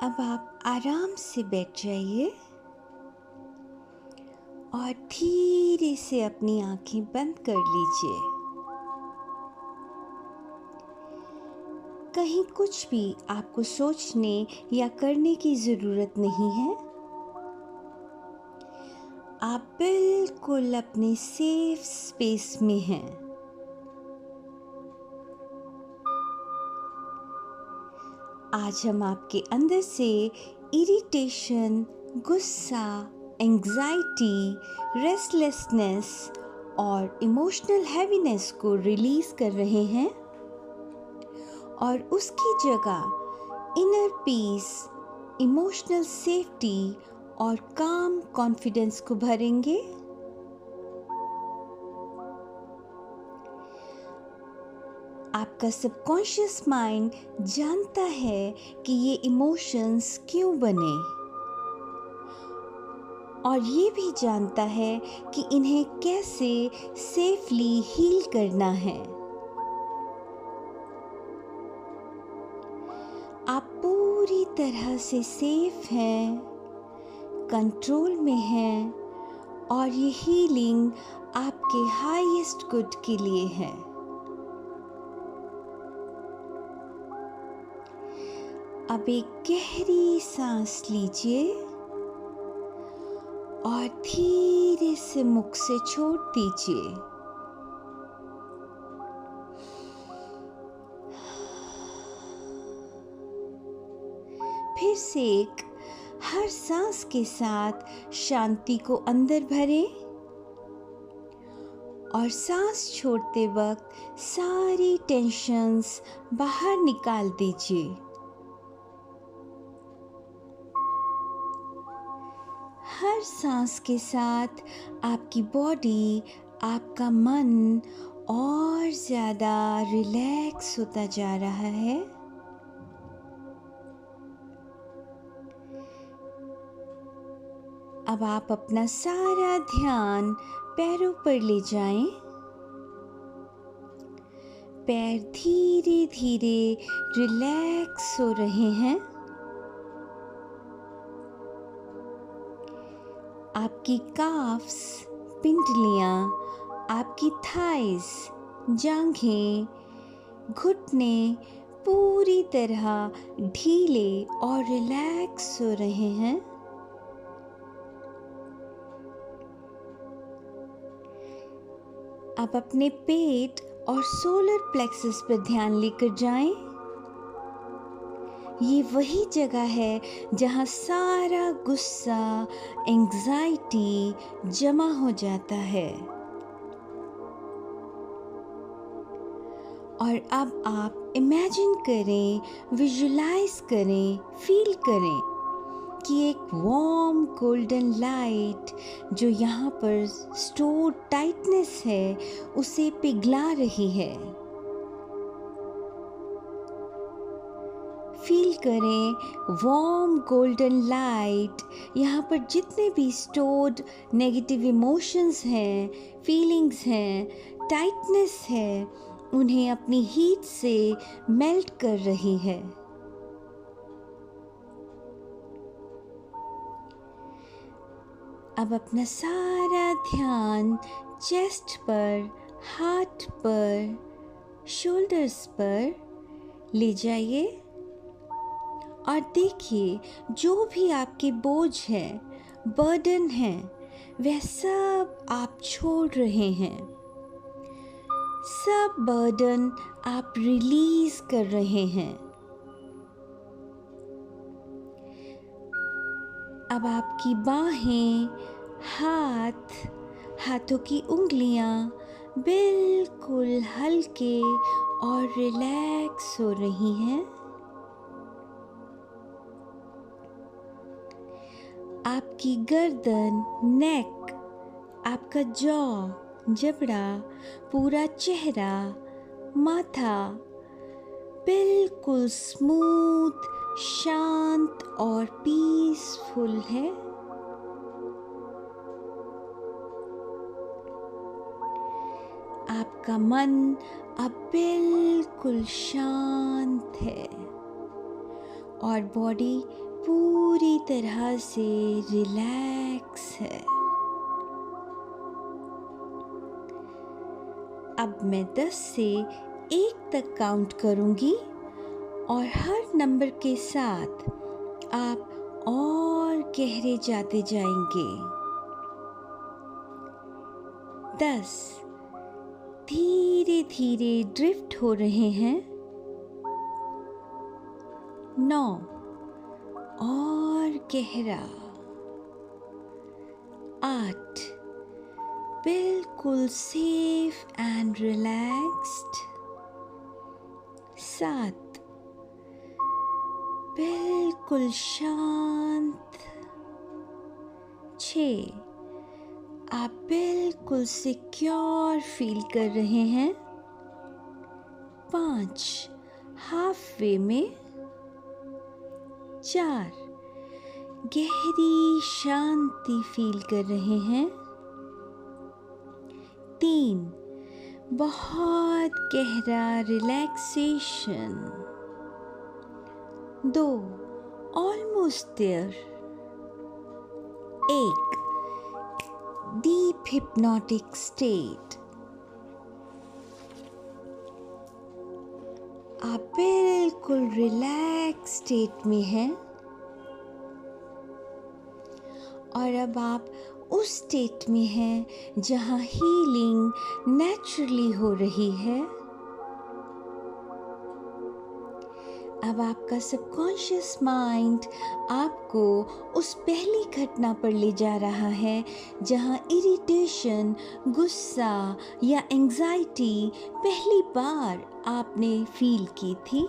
अब आप आराम से बैठ जाइए और धीरे से अपनी आंखें बंद कर लीजिए। कहीं कुछ भी आपको सोचने या करने की ज़रूरत नहीं है। आप बिल्कुल अपने सेफ स्पेस में हैं। आज हम आपके अंदर से इरिटेशन, गुस्सा, एंग्जाइटी, रेस्टलेसनेस और इमोशनल हैवीनेस को रिलीज कर रहे हैं और उसकी जगह इनर पीस, इमोशनल सेफ्टी और काम कॉन्फिडेंस को भरेंगे। आपका सबकॉन्शियस माइंड जानता है कि ये इमोशंस क्यों बने और ये भी जानता है कि इन्हें कैसे सेफली हील करना है। आप पूरी तरह से सेफ हैं, कंट्रोल में हैं और ये हीलिंग आपके हाईएस्ट गुड के लिए है। अब एक गहरी सांस लीजिए और धीरे से मुख से छोड़ दीजिए। फिर से एक हर सांस के साथ शांति को अंदर भरें और सांस छोड़ते वक्त सारी टेंशन्स बाहर निकाल दीजिए। हर सांस के साथ आपकी बॉडी, आपका मन और ज़्यादा रिलैक्स होता जा रहा है। अब आप अपना सारा ध्यान पैरों पर ले जाएं। पैर धीरे धीरे रिलैक्स हो रहे हैं। आपकी काफ्स, पिंडलियाँ, आपकी थाइस, जांघें, घुटने पूरी तरह ढीले और रिलैक्स हो रहे हैं। आप अपने पेट और सोलर प्लेक्सस पर ध्यान लेकर जाएं। ये वही जगह है जहाँ सारा गुस्सा, एंग्जाइटी जमा हो जाता है। और अब आप इमेजिन करें, विजुलाइज करें, फील करें कि एक वार्म गोल्डन लाइट जो यहाँ पर स्टोर टाइटनेस है उसे पिघला रही है। फील करें वार्म गोल्डन लाइट, यहाँ पर जितने भी स्टोर्ड नेगेटिव इमोशंस हैं, फीलिंग्स हैं, टाइटनेस है, उन्हें अपनी हीट से मेल्ट कर रही है। अब अपना सारा ध्यान चेस्ट पर, हार्ट पर, शोल्डर्स पर ले जाइए और देखिए जो भी आपके बोझ है, बर्डन है, वह सब आप छोड़ रहे हैं। सब बर्डन आप रिलीज कर रहे हैं। अब आपकी बाहें, हाथ, हाथों की उंगलियां बिल्कुल हल्के और रिलैक्स हो रही हैं। आपकी गर्दन, नेक, आपका जॉ, जबड़ा, पूरा चेहरा, माथा बिल्कुल स्मूथ, शांत और पीसफुल है। आपका मन अब बिल्कुल शांत है और बॉडी पूरी तरह से रिलैक्स है। अब मैं 10 से 1 तक काउंट करूंगी और हर नंबर के साथ आप और गहरे जाते जाएंगे। 10 धीरे धीरे ड्रिफ्ट हो रहे हैं। 9 और गहरा। 8 बिल्कुल सेफ एंड रिलैक्स्ड। 7 बिल्कुल शांत। 6 आप बिल्कुल सिक्योर फील कर रहे हैं। 5 हाफ वे में। 4 गहरी शांति फील कर रहे हैं। 3 बहुत गहरा relaxation. 2 almost there. 1 deep hypnotic state. आप बिल्कुल रिलैक्स स्टेट में हैं और अब आप उस स्टेट में हैं जहां हीलिंग नेचुरली हो रही है। अब आपका सबकॉन्शियस माइंड आपको उस पहली घटना पर ले जा रहा है जहां इरिटेशन, गुस्सा या एंजाइटी पहली बार आपने फील की थी।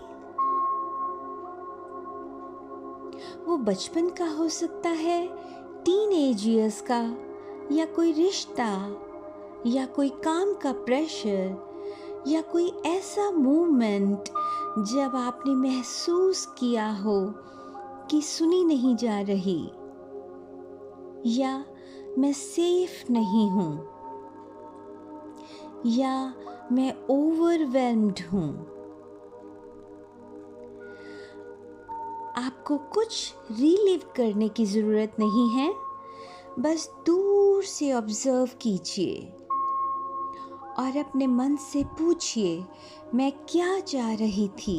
वो बचपन का हो सकता है, टीनेज ईयर्स का, या कोई रिश्ता, या कोई काम का प्रेशर, या कोई ऐसा मोमेंट जब आपने महसूस किया हो कि सुनी नहीं जा रही या मैं सेफ नहीं हूँ या मैं ओवरवेल्म्ड हूँ। आपको कुछ रिलीव करने की ज़रूरत नहीं है, बस दूर से ऑब्जर्व कीजिए और अपने मन से पूछिए, मैं क्या चाह रही थी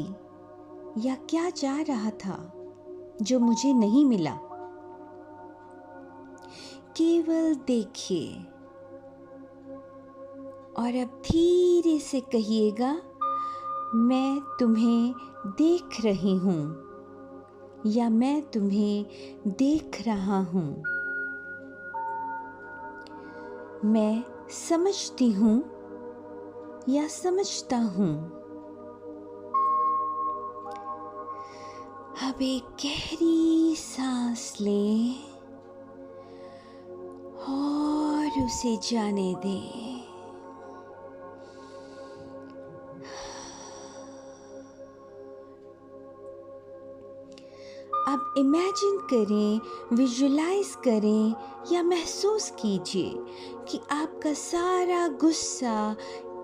या क्या चाह रहा था जो मुझे नहीं मिला। केवल देखिए और अब धीरे से कहिएगा, मैं तुम्हें देख रही हूँ या मैं तुम्हें देख रहा हूँ। मैं समझती हूँ या समझता हूँ। अब एक गहरी सांस लें और उसे जाने दें। अब इमेजिन करें, विजुलाइज करें या महसूस कीजिए कि आपका सारा गुस्सा,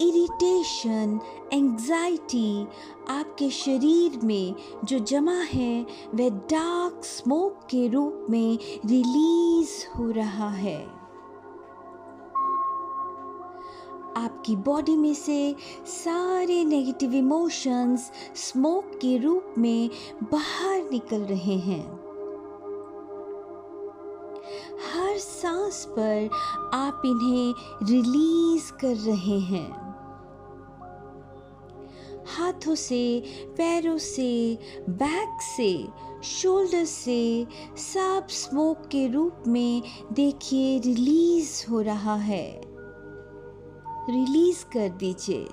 इरिटेशन, एंग्जाइटी आपके शरीर में जो जमा है वह डार्क स्मोक के रूप में रिलीज हो रहा है। आपकी बॉडी में से सारे नेगेटिव इमोशंस स्मोक के रूप में बाहर निकल रहे हैं। हर सांस पर आप इन्हें रिलीज कर रहे हैं। हाथों से, पैरों से, बैक से, शोल्डर से सब स्मोक के रूप में देखिए रिलीज हो रहा है। रिलीज कर दीजिए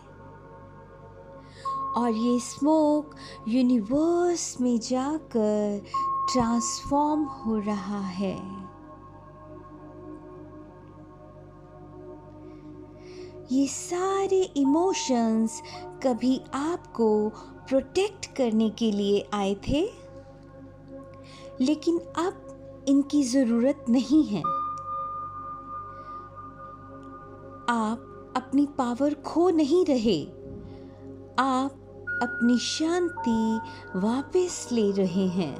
और ये स्मोक यूनिवर्स में जाकर ट्रांसफॉर्म हो रहा है। ये सारे इमोशंस कभी आपको प्रोटेक्ट करने के लिए आए थे, लेकिन अब इनकी ज़रूरत नहीं है। आप अपनी पावर खो नहीं रहे, आप अपनी शांति वापस ले रहे हैं।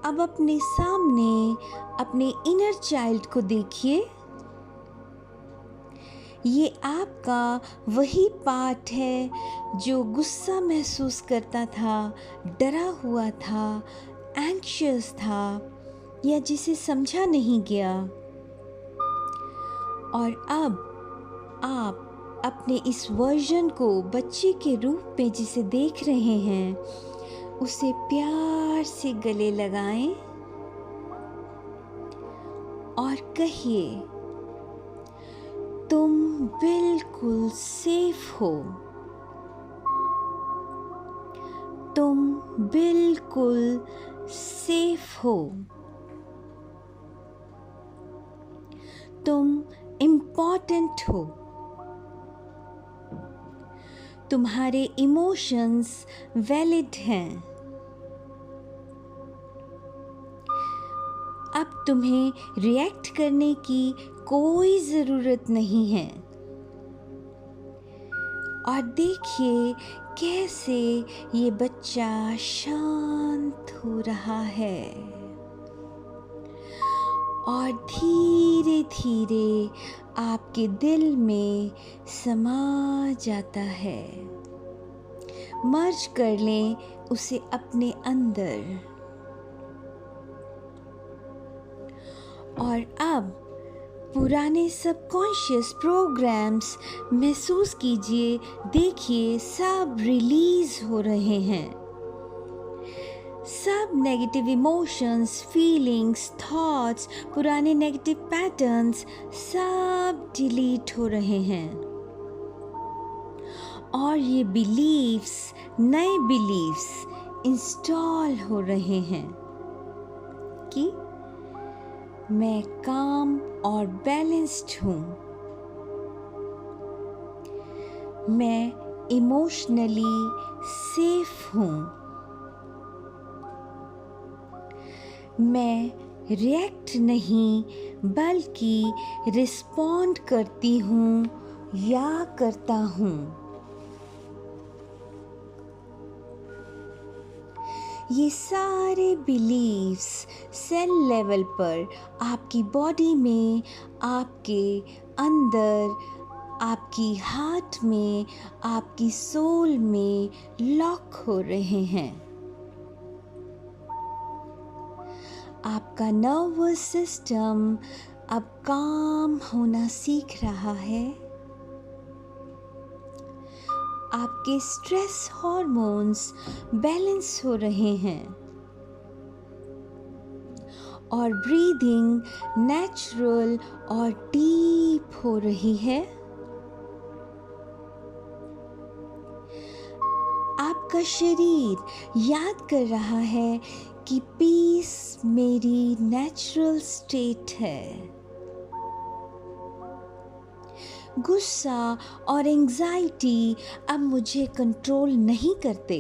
अब अपने सामने अपने इनर चाइल्ड को देखिए। ये आपका वही पार्ट है जो गुस्सा महसूस करता था, डरा हुआ था, एंग्शियस था, या जिसे समझा नहीं गया। और अब आप अपने इस वर्जन को बच्चे के रूप में जिसे देख रहे हैं, उसे प्यार से गले लगाएं और कहिए, तुम बिल्कुल सेफ हो, तुम बिल्कुल सेफ हो, तुम इम्पोर्टेंट हो, तुम्हारे इमोशंस वैलिड हैं। अब तुम्हें रिएक्ट करने की कोई ज़रूरत नहीं है। और देखिए कैसे ये बच्चा शांत हो रहा है और धीरे धीरे आपके दिल में समा जाता है। मर्ज कर लें उसे अपने अंदर। और अब पुराने सबकॉन्शियस प्रोग्राम्स महसूस कीजिए, देखिए सब रिलीज हो रहे हैं। सब नेगेटिव इमोशंस, फीलिंग्स, थॉट्स, पुराने नेगेटिव पैटर्न्स सब डिलीट हो रहे हैं। और ये बिलीव्स, नए बिलीव्स इंस्टॉल हो रहे हैं कि मैं काम और बैलेंस्ड हूँ, मैं इमोशनली सेफ हूँ, मैं रिएक्ट नहीं बल्कि रिस्पॉन्ड करती हूँ या करता हूँ। ये सारे बिलीव्स सेल लेवल पर आपकी बॉडी में, आपके अंदर, आपकी हार्ट में, आपकी सोल में लॉक हो रहे हैं। आपका नर्वस सिस्टम अब काम होना सीख रहा है। आपके स्ट्रेस हार्मोन्स बैलेंस हो रहे हैं और ब्रीदिंग नेचुरल और डीप हो रही है। आपका शरीर याद कर रहा है कि पीस मेरी नेचुरल स्टेट है। गुस्सा और एंजाइटी अब मुझे कंट्रोल नहीं करते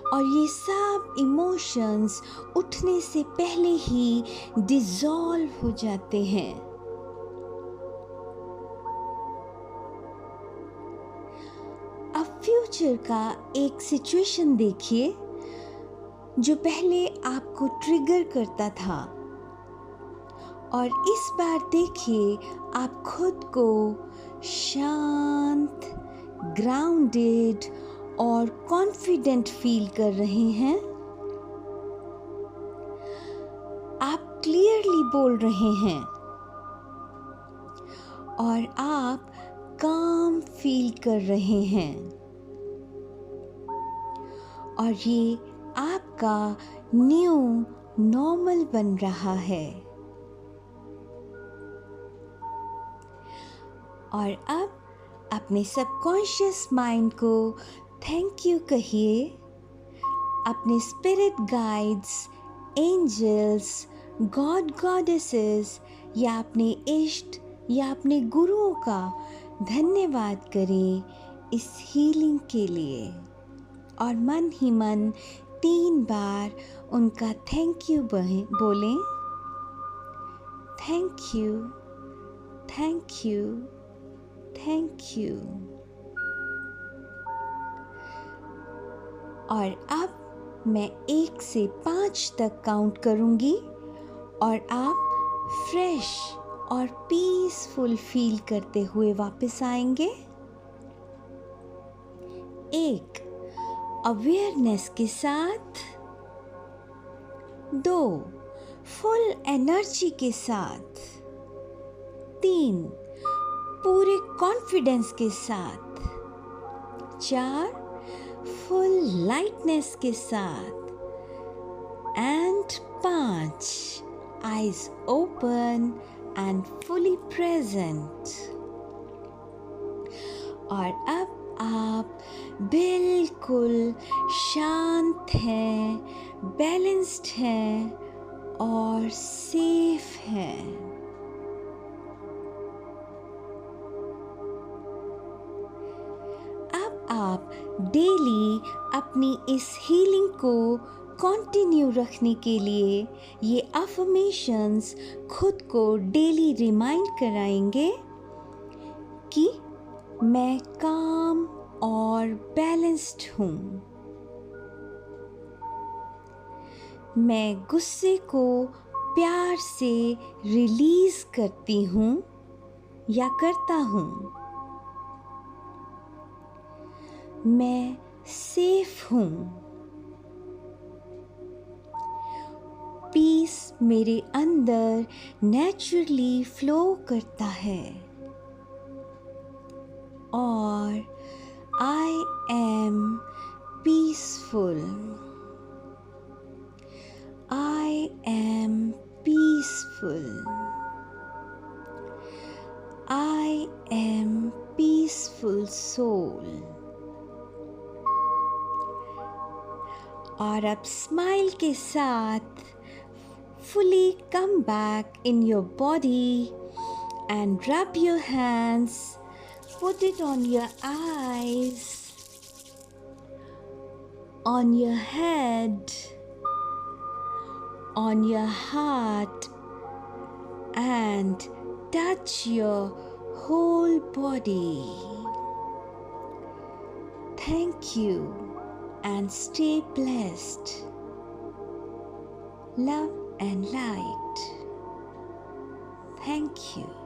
और ये सब इमोशंस उठने से पहले ही डिसॉल्व हो जाते हैं। अब फ्यूचर का एक सिचुएशन देखिए जो पहले आपको ट्रिगर करता था, और इस बार देखिए आप खुद को शांत, ग्राउंडेड और कॉन्फिडेंट फील कर रहे हैं। आप क्लियरली बोल रहे हैं और आप काम फील कर रहे हैं और ये आपका न्यू नॉर्मल बन रहा है। और अब अपने सबकॉन्शियस माइंड को थैंक यू कहिए। अपने spirit guides, angels, god goddesses या अपने इष्ट या अपने गुरुओं का धन्यवाद करें इस हीलिंग के लिए और मन ही मन 3 बार उनका थैंक यू बोलें। Thank you, thank you, thank you. और अब मैं 1 से 5 तक काउंट करूँगी और आप फ्रेश और पीसफुल फील करते हुए वापस आएंगे। 1, अवेयरनेस के साथ। 2, फुल एनर्जी के साथ। 3, पूरे कॉन्फिडेंस के साथ। 4, फुल लाइटनेस के साथ। And 5, eyes open and fully present. और अब आप बिल्कुल शांत हैं, बैलेंस्ड हैं और सेफ हैं। अब आप डेली अपनी इस हीलिंग को कंटिन्यू रखने के लिए ये अफर्मेशंस खुद को डेली रिमाइंड कराएंगे कि मैं काम और बैलेंस्ड हूँ। मैं गुस्से को प्यार से रिलीज करती हूँ या करता हूँ। मैं सेफ हूँ। पीस मेरे अंदर नेचुरली फ्लो करता है और I am peaceful. I am peaceful. I am peaceful soul. और अब स्माइल के साथ fully come back in your body and rub your hands, put it on your eyes, on your head, on your heart, and touch your whole body. Thank you and stay blessed. Love and light. Thank you.